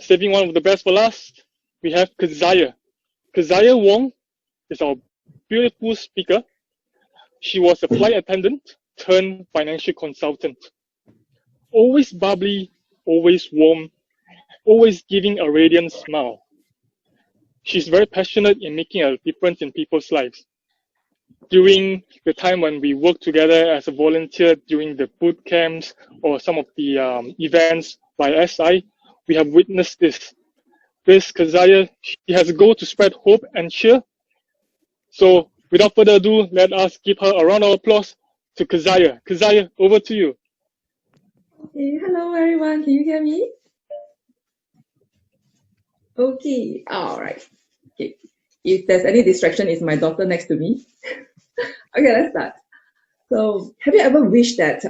saving one of the best for last, we have Keziah. Keziah Wong is our beautiful speaker. She was a flight attendant turned financial consultant. Always bubbly, always warm, always giving a radiant smile. She's very passionate in making a difference in people's lives. During the time when we work together as a volunteer during the boot camps or some of the events by SI, we have witnessed this. This Keziah, she has a goal to spread hope and cheer. So without further ado, let us give her a round of applause to Keziah. Keziah, over to you. Okay, hello everyone, can you hear me? Okay, all right. Okay, if there's any distraction, it's my daughter next to me. Okay, let's start. So, have you ever wished that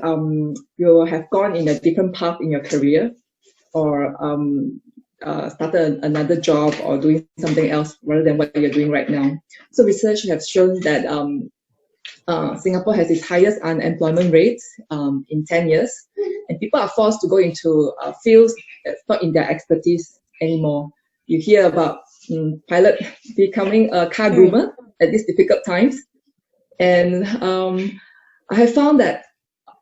you have gone in a different path in your career, or started another job, or doing something else rather than what you're doing right now? So, research has shown that Singapore has its highest unemployment rate in 10 years, and people are forced to go into fields that's not in their expertise anymore. You hear about pilot becoming a car groomer at these difficult times. And I have found that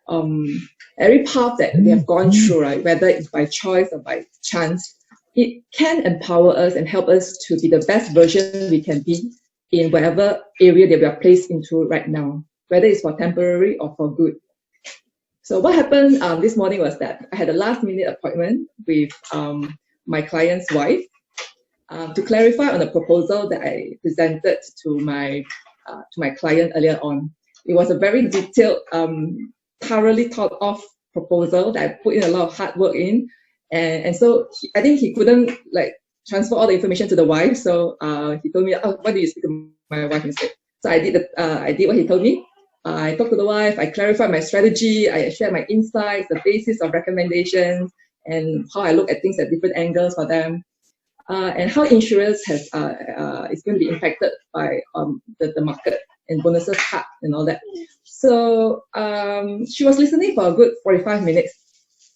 every path that we have gone through, right, whether it's by choice or by chance, it can empower us and help us to be the best version we can be in whatever area that we are placed into right now, whether it's for temporary or for good. So what happened this morning was that I had a last-minute appointment with my client's wife to clarify on the proposal that I presented to my client earlier on. It was a very detailed, thoroughly thought of proposal that I put in a lot of hard work in, and so I think he couldn't transfer all the information to the wife. So he told me, "Oh, why do you speak to my wife instead?" So I did what he told me. I talked to the wife. I clarified my strategy. I shared my insights, the basis of recommendations, and how I look at things at different angles for them. And how insurance is going to be impacted by the market and bonuses cut and all that. So she was listening for a good 45 minutes,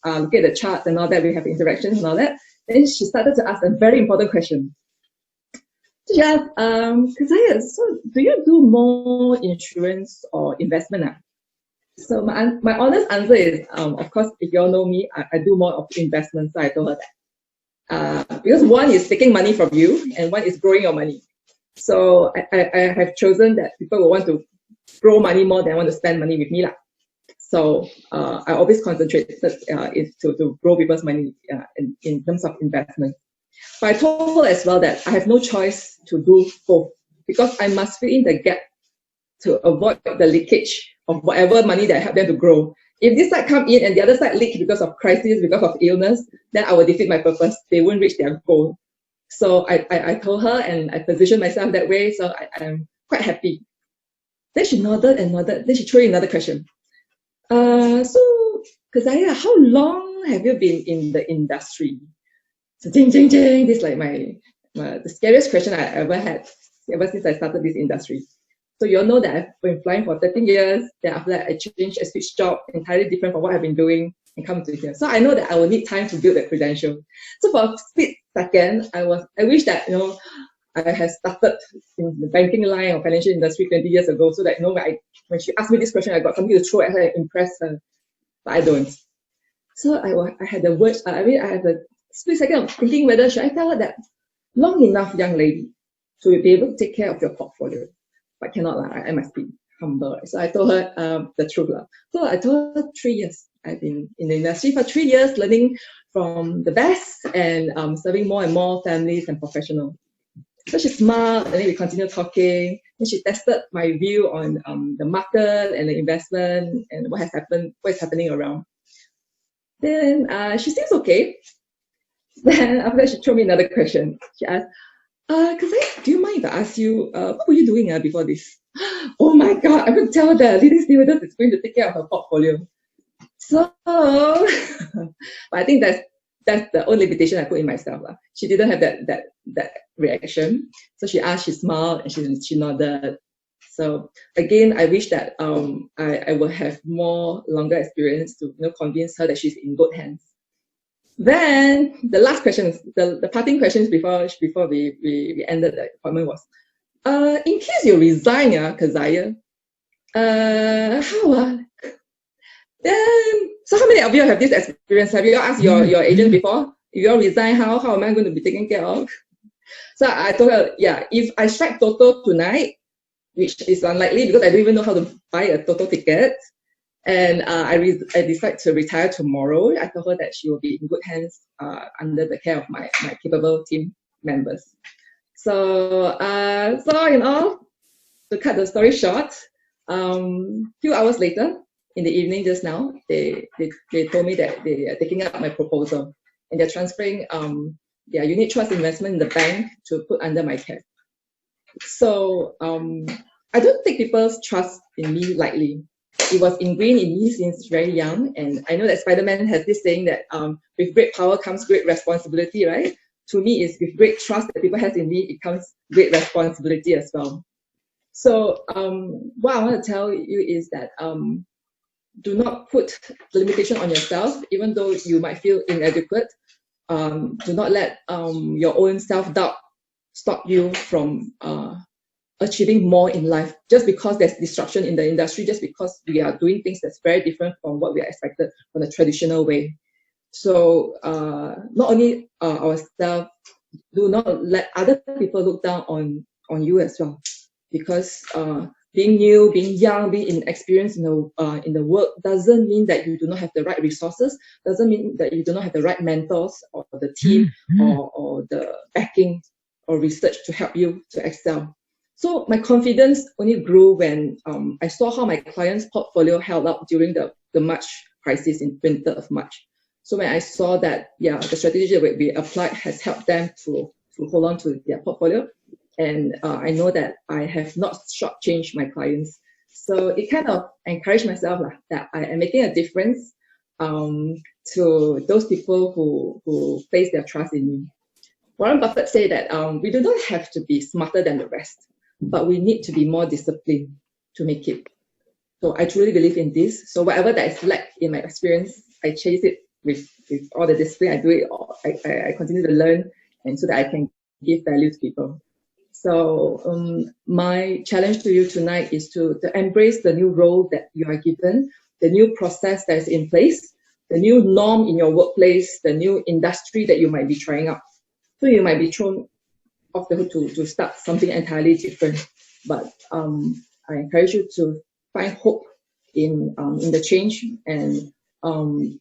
looking at the charts and all that. We have interactions and all that. Then she started to ask a very important question. She asked, Keziah, so do you do more insurance or investment? So my honest answer is, of course, if you all know me, I do more of investment. So I told her that. Because one is taking money from you and one is growing your money. So I have chosen that people will want to grow money more than want to spend money with me. So I always concentrate to grow people's money in terms of investment. But I told her as well that I have no choice to do both because I must fill in the gap to avoid the leakage of whatever money that I help them to grow. If this side come in and the other side leak because of crisis, because of illness, then I will defeat my purpose. They won't reach their goal. So I told her and I positioned myself that way. So I'm quite happy. Then she nodded and nodded. Then she threw in another question. So, Keziah, how long have you been in the industry? So ding, ding, ding. This is like the scariest question I ever had ever since I started this industry. So you all know that I've been flying for 13 years. Then after that, I switched job, entirely different from what I've been doing, and come to here. So I know that I will need time to build that credential. So for a split second, I wish that I had started in the banking line or financial industry 20 years ago, so that when she asked me this question, I got something to throw at her and impress her. But I don't. So I had the word. I had a split second of thinking whether should I tell her that long enough, young lady, to be able to take care of your portfolio. But cannot, I must be humble. So I told her the truth. So I told her 3 years. I've been in the industry for 3 years, learning from the best and serving more and more families and professionals. So she smiled, and then we continued talking. And she tested my view on the market and the investment and what is happening around. Then she seems okay. Then after that, she threw me another question. She asked, Keziah, do you mind if I ask you, what were you doing before this? Oh my God, I could tell that leading stewardess is going to take care of her portfolio. So, but I think that's the only limitation I put in myself. She didn't have that reaction. So she asked, she smiled, and she nodded. So again, I wish that I will have longer experience to convince her that she's in good hands. Then the last question, the parting questions before we ended the appointment was, in case you resign, Keziah, how? So how many of you have this experience? Have you asked your agent before? If you all resign, how am I going to be taken care of? So I told her, yeah, if I strike Toto tonight, which is unlikely because I don't even know how to buy a Toto ticket, and I decide to retire tomorrow, I told her that she will be in good hands under the care of my capable team members. So in all, to cut the story short, few hours later, in the evening just now, they told me that they are taking up my proposal and they're transferring their unit trust investment in the bank to put under my care. So I don't take people's trust in me lightly. It was ingrained in me since very young, and I know that Spider-Man has this saying that with great power comes great responsibility, right? To me, it's with great trust that people have in me, it comes great responsibility as well. So what I want to tell you is that do not put the limitation on yourself, even though you might feel inadequate. Do not let your own self-doubt stop you from achieving more in life just because there's disruption in the industry, just because we are doing things that's very different from what we are expected from the traditional way. So not only ourselves, do not let other people look down on you as well, because being new, being young, being inexperienced in the work doesn't mean that you do not have the right resources, doesn't mean that you do not have the right mentors or the team or the backing or research to help you to excel. So my confidence only grew when I saw how my client's portfolio held up during the March crisis in winter of March. So when I saw that, yeah, the strategy that we applied has helped them to hold on to their portfolio, and I know that I have not shortchanged my clients. So it kind of encouraged myself that I am making a difference to those people who place their trust in me. Warren Buffett said that we do not have to be smarter than the rest, but we need to be more disciplined to make it. So I truly believe in this. So whatever that is lack in my experience, I chase it with all the discipline. I do it. I continue to learn, and so that I can give value to people. So my challenge to you tonight is to embrace the new role that you are given, the new process that is in place, the new norm in your workplace, the new industry that you might be trying out. So you might be thrown off the hook to start something entirely different. But I encourage you to find hope in the change, and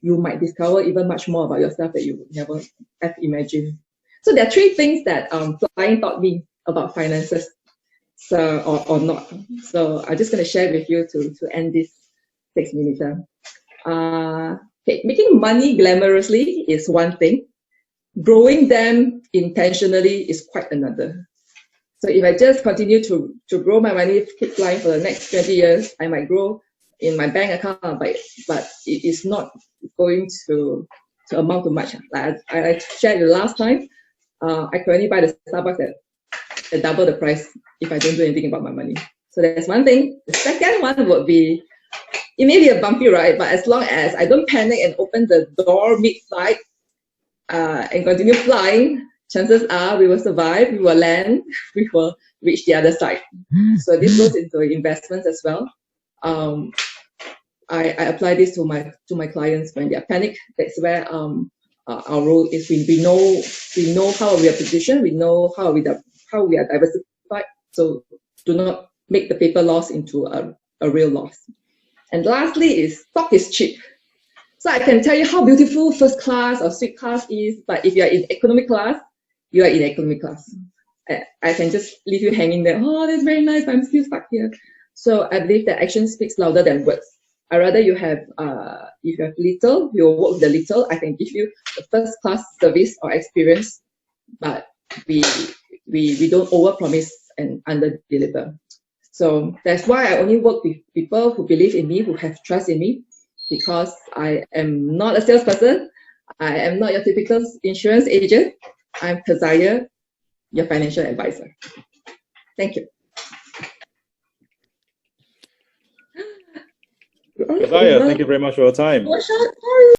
you might discover even much more about yourself that you never have imagined. So there are three things that flying taught me about finances, so or not. So I'm just going to share with you to end this 6 minutes. Okay, making money glamorously is one thing. Growing them intentionally is quite another. So if I just continue to grow my money, keep flying for the next 20 years, I might grow in my bank account, but it is not going to amount to much. Like I shared the last time, I could only buy the Starbucks at double the price if I don't do anything about my money. So that's one thing. The second one would be, it may be a bumpy ride, but as long as I don't panic and open the door mid-flight and continue flying, chances are we will survive, we will land, we will reach the other side. So this goes into investments as well. I apply this to my clients when they are panicked. That's where our role is. We know how we are positioned. We know how we are diversified. So do not make the paper loss into a real loss. And lastly is stock is cheap. So I can tell you how beautiful first class or suite class is, but if you are in economy class, you are in economy class. I can just leave you hanging there. Oh, that's very nice, but I'm still stuck here. So I believe that action speaks louder than words. I rather you have, if you have little, you will work with the little. I can give you the first class service or experience, but we don't overpromise and under-deliver. So that's why I only work with people who believe in me, who have trust in me, because I am not a salesperson. I am not your typical insurance agent. I'm Keziah, your financial advisor. Thank you. Keziah, thank you very much for your time. Sorry.